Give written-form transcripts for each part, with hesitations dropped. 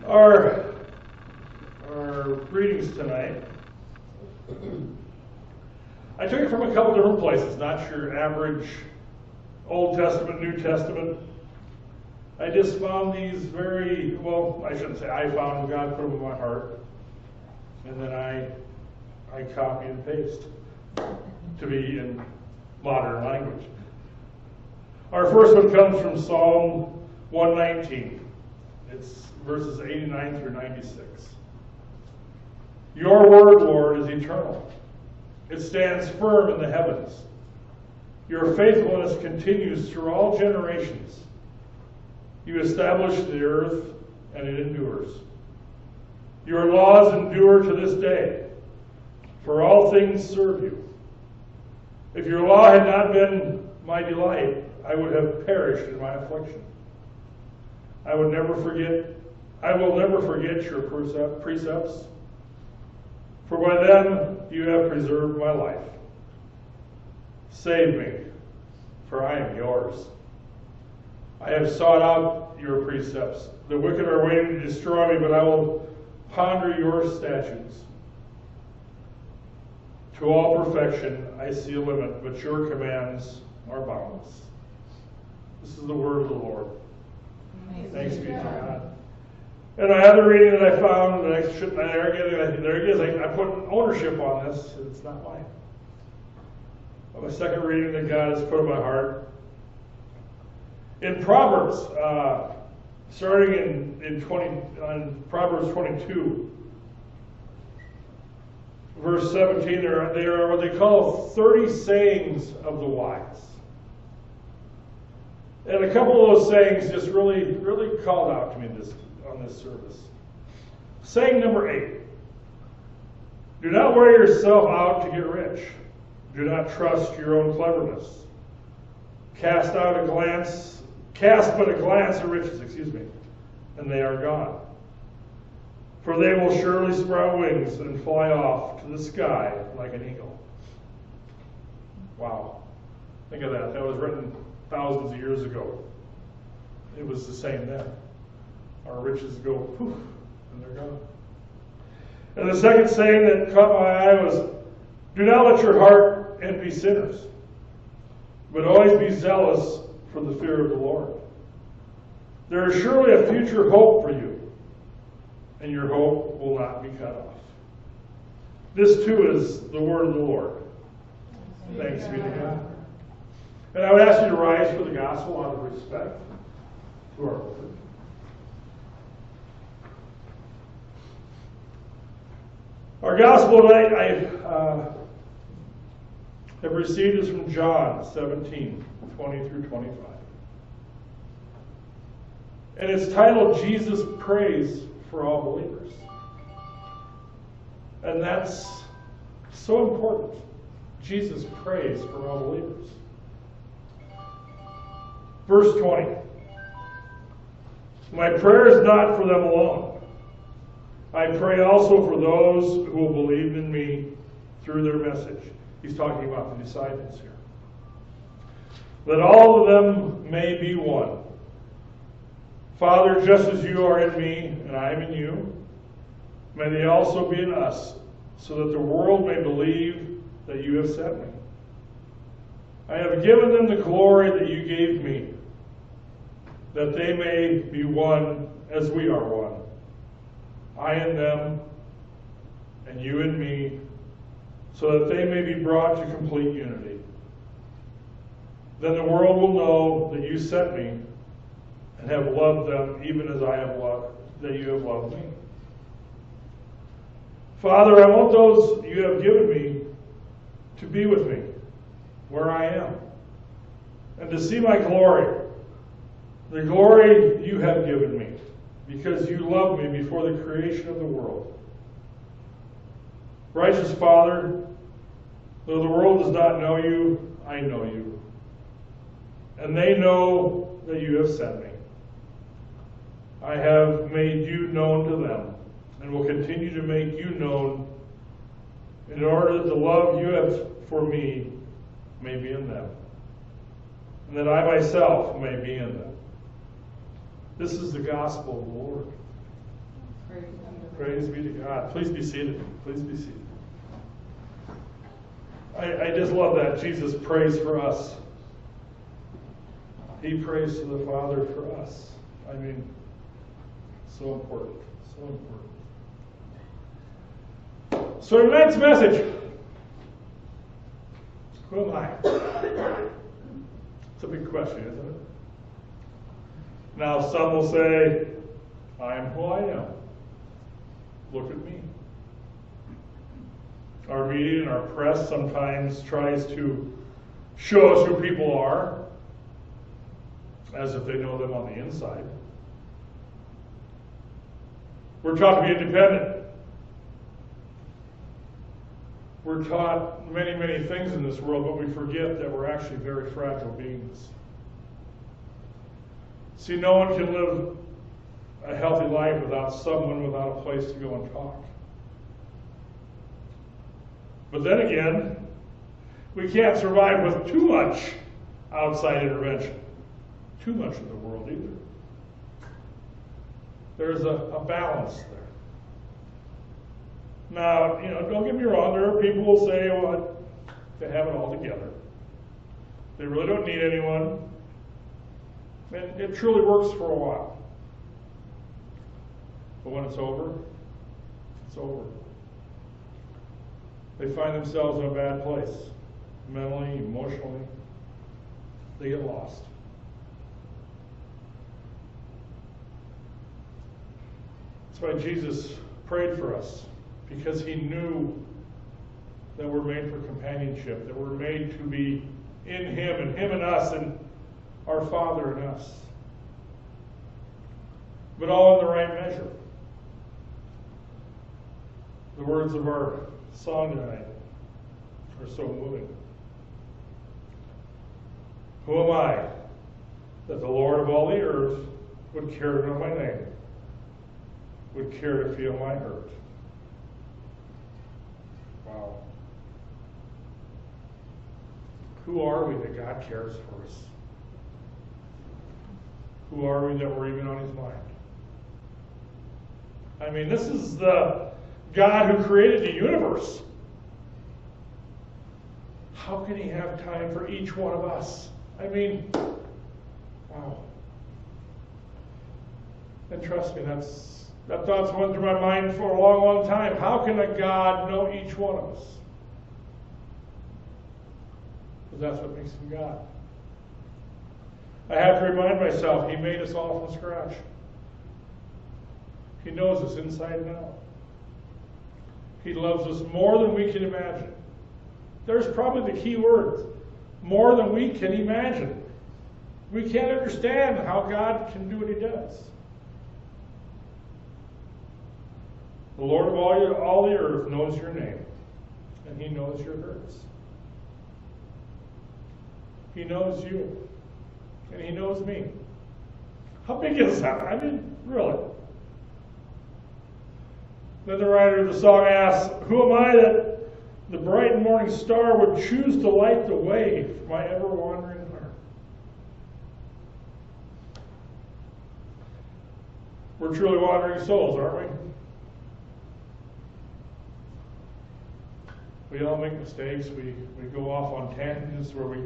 Our readings tonight, I took it from a couple different places, not your average Old Testament, New Testament. I just found these I shouldn't say I found them, God put them in my heart. And then I copy and paste to be in modern language. Our first one comes from Psalm 119. It's verses 89 through 96. Your word, Lord, is eternal. It stands firm in the heavens. Your faithfulness continues through all generations. You establish the earth, and it endures. Your laws endure to this day, for all things serve you. If your law had not been my delight, I would have perished in my affliction. I will never forget your precepts, for by them you have preserved my life. Save me, for I am yours. I have sought out your precepts. The wicked are waiting to destroy me, but I will ponder your statutes. To all perfection I see a limit, but your commands are boundless. This is the word of the Lord. Thanks be to God. And my other reading that I found, that I shouldn't, there it is, I put ownership on this. It's not mine. My second reading that God has put in my heart. In Proverbs, starting in Proverbs 22, verse 17, they are what they call 30 sayings of the wise. And a couple of those sayings just really called out to me on this service. Saying number 8. Do not wear yourself out to get rich. Do not trust your own cleverness. Cast but a glance at riches, and they are gone. For they will surely sprout wings and fly off to the sky like an eagle. Wow. Think of that. That was written thousands of years ago. It was the same then. Our riches go poof, and they're gone. And the second saying that caught my eye was, do not let your heart envy sinners, but always be zealous for the fear of the Lord. There is surely a future hope for you, and your hope will not be cut off. This too is the word of the Lord. Thanks be to God. And I would ask you to rise for the gospel out of respect to our Lord. Our gospel tonight I have received is from John 17, 20 through 25. And it's titled, Jesus Prays for All Believers. And that's so important. Jesus prays for all believers. Verse 20. My prayer is not for them alone. I pray also for those who will believe in me through their message. He's talking about the disciples here. That all of them may be one. Father, just as you are in me and I am in you, may they also be in us, so that the world may believe that you have sent me. I have given them the glory that you gave me, that they may be one as we are one. I and them, and you and me, so that they may be brought to complete unity. Then the world will know that you sent me and have loved them even as I have loved, that you have loved me. Father, I want those you have given me to be with me where I am, and to see my glory, the glory you have given me, because you loved me before the creation of the world. Righteous Father, though the world does not know you, I know you, and they know that you have sent me. I have made you known to them, and will continue to make you known, in order that the love you have for me may be in them, and that I myself may be in them. This is the gospel of the Lord. Praise be to God. Please be seated. Please be seated. I just love that Jesus prays for us. He prays to the Father for us. I mean, so important. So important. So tonight's message. Who am I? It's a big question, isn't it? Now, some will say, I am who I am. Look at me. Our media and our press sometimes tries to show us who people are, as if they know them on the inside. We're taught to be independent. We're taught many, many things in this world, but we forget that we're actually very fragile beings. See, no one can live a healthy life without someone, without a place to go and talk. But then again, we can't survive with too much outside intervention. Too much of the world either. There's a balance there. Now, don't get me wrong, there are people who will say, well, they have it all together. They really don't need anyone. And it truly works for a while. But when it's over, it's over. They find themselves in a bad place, mentally, emotionally. They get lost. That's why Jesus prayed for us, because he knew that we're made for companionship, that we're made to be in him and us and our Father in us. But all in the right measure. The words of our song tonight are so moving. Who am I that the Lord of all the earth would care to know my name, would care to feel my hurt? Wow. Who are we that God cares for us? Who are we that we're even on his mind? I mean, this is the God who created the universe. How can he have time for each one of us? I mean, wow. And trust me, that thought's went through my mind for a long, long time. How can a God know each one of us? Because that's what makes him God. I have to remind myself, he made us all from scratch. He knows us inside and out. He loves us more than we can imagine. There's probably the key word. More than we can imagine. We can't understand how God can do what he does. The Lord of all the earth knows your name, and he knows your hurts. He knows you, and he knows me. How big is that? I mean, really. Then the writer of the song asks, who am I that the bright and morning star would choose to light the way for my ever-wandering heart? We're truly wandering souls, aren't we? We all make mistakes. We go off on tangents where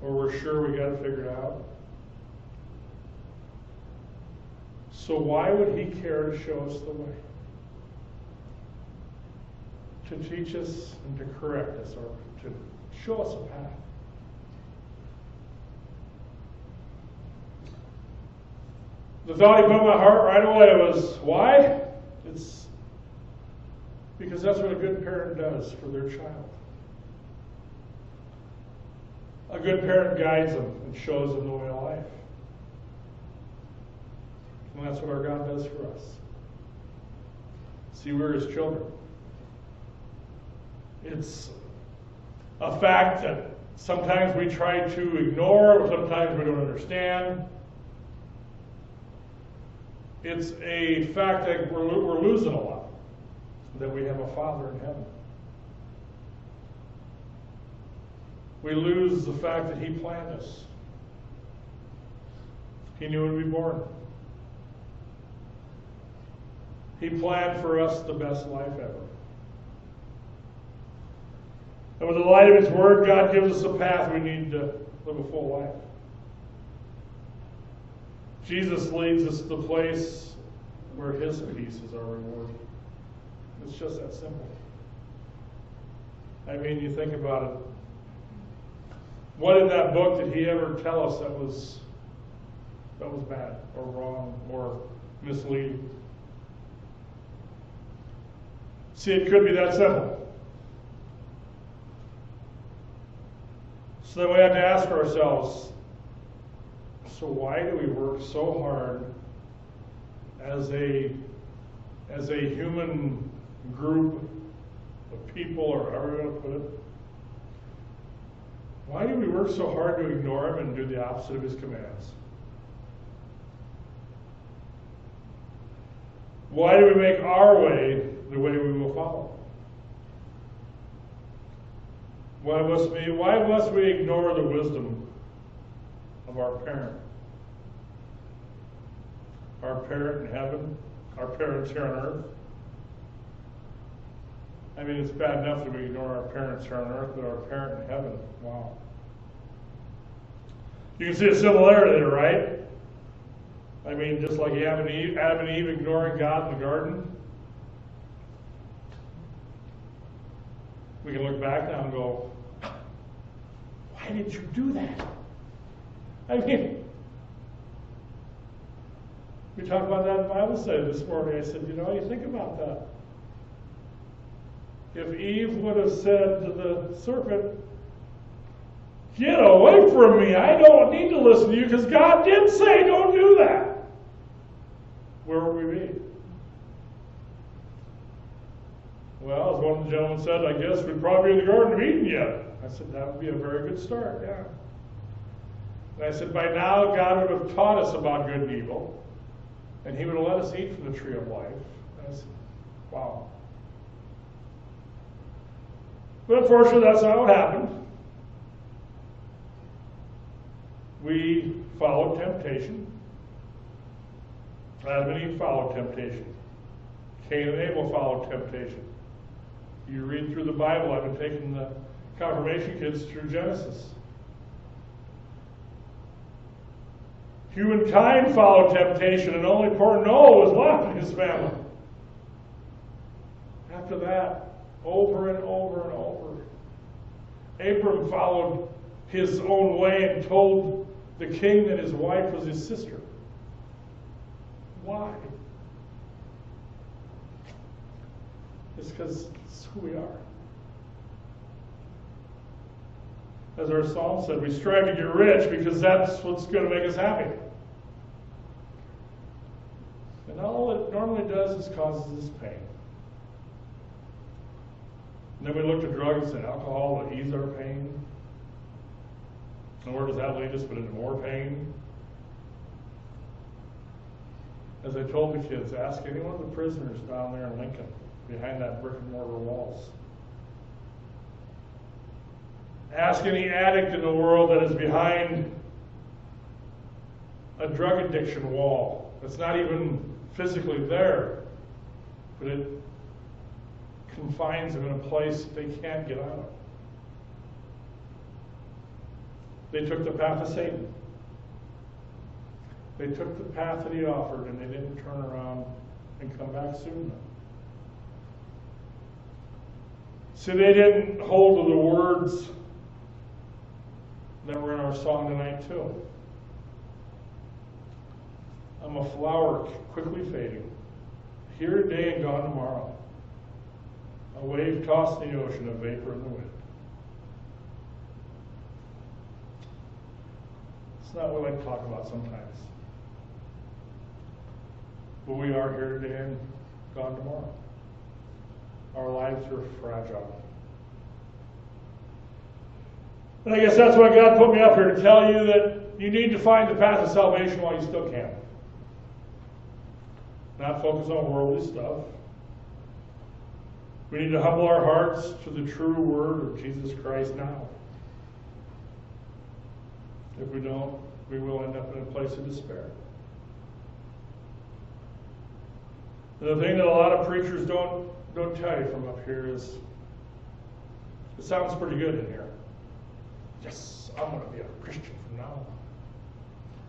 we're sure we got it figured out. So why would he care to show us the way? To teach us and to correct us, or to show us a path. The thought he put in my heart right away was, why? It's because that's what a good parent does for their child. A good parent guides them and shows them the way of life. And that's what our God does for us. See, we're his children. It's a fact that sometimes we try to ignore, or sometimes we don't understand. It's a fact that we're losing a lot, that we have a Father in heaven. We lose the fact that he planned us. He knew when we were born. He planned for us the best life ever. And with the light of His Word, God gives us a path we need to live a full life. Jesus leads us to the place where His peace is our reward. It's just that simple. I mean, you think about it. What in that book did He ever tell us that was bad or wrong or misleading? See, it could be that simple. So then we have to ask ourselves, so why do we work so hard as a human group of people, or however you want to put it? Why do we work so hard to ignore Him and do the opposite of His commands? Why do we make our way the way we will follow? Why must we ignore the wisdom of our parent? Our parent in heaven, our parents here on earth. I mean, it's bad enough that we ignore our parents here on earth, but our parent in heaven, wow. You can see a similarity there, right? I mean, just like Adam and Eve ignoring God in the garden. We can look back now and go, why did you do that? I mean, we talked about that in Bible study this morning. I said, you think about that. If Eve would have said to the serpent, get away from me, I don't need to listen to you because God did say don't do that, where would we be? Well, as one of the gentlemen said, I guess we'd probably be in the Garden of Eden yet. I said, that would be a very good start, yeah. And I said, by now God would have taught us about good and evil, and He would have let us eat from the tree of life. And I said, wow. But unfortunately, that's not what happened. We followed temptation. Adam and Eve followed temptation. Cain and Abel followed temptation. You read through the Bible. I've been taking the confirmation kids through Genesis. Humankind followed temptation, and only poor Noah was left in his family. After that, over and over and over, Abram followed his own way and told the king that his wife was his sister. Why? It's because it's who we are. As our psalm said, we strive to get rich because that's what's going to make us happy. And all it normally does is causes us pain. And then we look to drugs and alcohol to ease our pain. And where does that lead us but into more pain? As I told the kids, ask any one of the prisoners down there in Lincoln, behind that brick and mortar walls. Ask any addict in the world that is behind a drug addiction wall that's not even physically there, but it confines them in a place that they can't get out of. They took the path of Satan. They took the path that he offered, and they didn't turn around and come back soon enough. See, they didn't hold to the words that were in our song tonight, too. I'm a flower quickly fading, here today and gone tomorrow. A wave tossed in the ocean, a vapor in the wind. It's not what we like to talk about sometimes. But we are here today and gone tomorrow. Our lives are fragile. And I guess that's why God put me up here, to tell you that you need to find the path of salvation while you still can. Not focus on worldly stuff. We need to humble our hearts to the true word of Jesus Christ now. If we don't, we will end up in a place of despair. And the thing that a lot of preachers don't tell you from up here is, it sounds pretty good in here. Yes, I'm going to be a Christian from now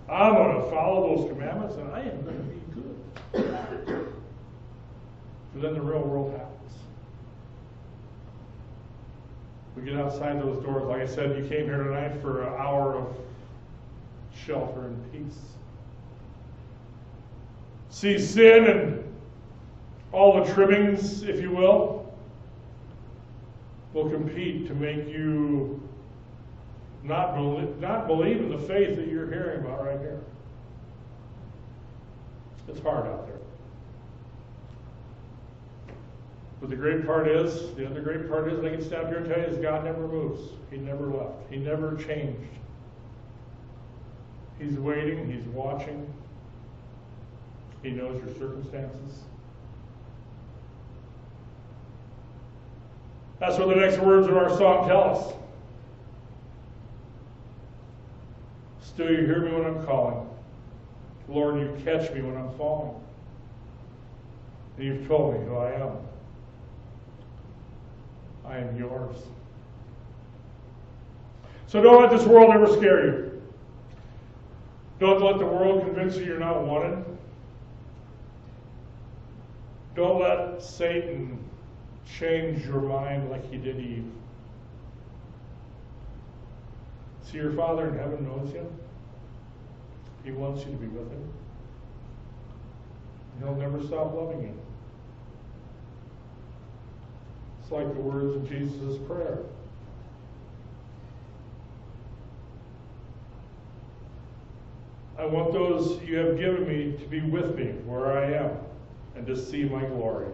on. I'm going to follow those commandments and I am going to be good. But then the real world happens. We get outside those doors. Like I said, you came here tonight for an hour of shelter and peace. See sin and all the trimmings, if you will compete to make you not believe in the faith that you're hearing about right here. It's hard out there. But the other great part is, and I can stand up here and tell you, is God never moves. He never left. He never changed. He's waiting. He's watching. He knows your circumstances. That's what the next words of our song tell us. Still you hear me when I'm calling. Lord, you catch me when I'm falling. And you've told me who I am. I am yours. So don't let this world ever scare you. Don't let the world convince you you're not wanted. Don't let Satan change your mind like he did Eve. See, your Father in heaven knows you. He wants you to be with him. He'll never stop loving you. It's like the words of Jesus' prayer. I want those you have given me to be with me where I am and to see my glory.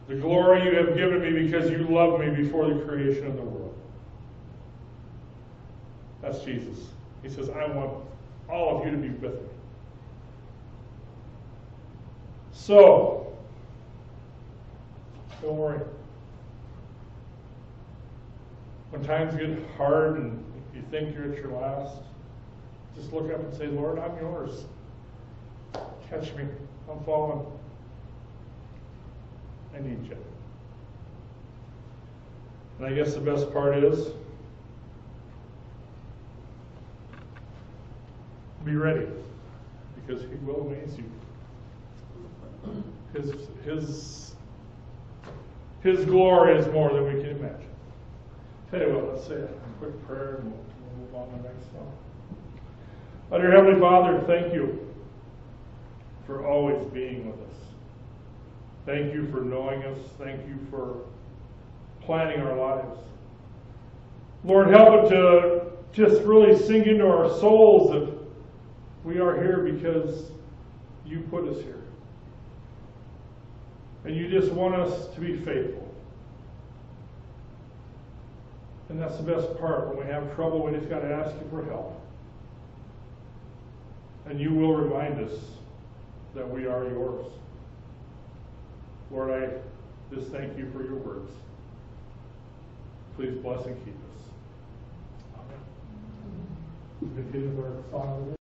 The glory you have given me because you loved me before the creation of the world. That's Jesus. He says, I want all of you to be with me. So, don't worry. When times get hard and you think you're at your last, just look up and say, Lord, I'm yours. Catch me. I'm falling. I need you. And I guess the best part is, be ready, because he will amaze you. His glory is more than we can imagine. Tell you what, let's say a quick prayer and we'll move on to the next song. Oh, dear Heavenly Father, thank you for always being with us. Thank you for knowing us. Thank you for planning our lives. Lord, help it to just really sink into our souls that we are here because you put us here. And you just want us to be faithful. And that's the best part. When we have trouble, we just got to ask you for help. And you will remind us that we are yours. Lord, I just thank you for your words. Please bless and keep us. Amen. Continue with our song.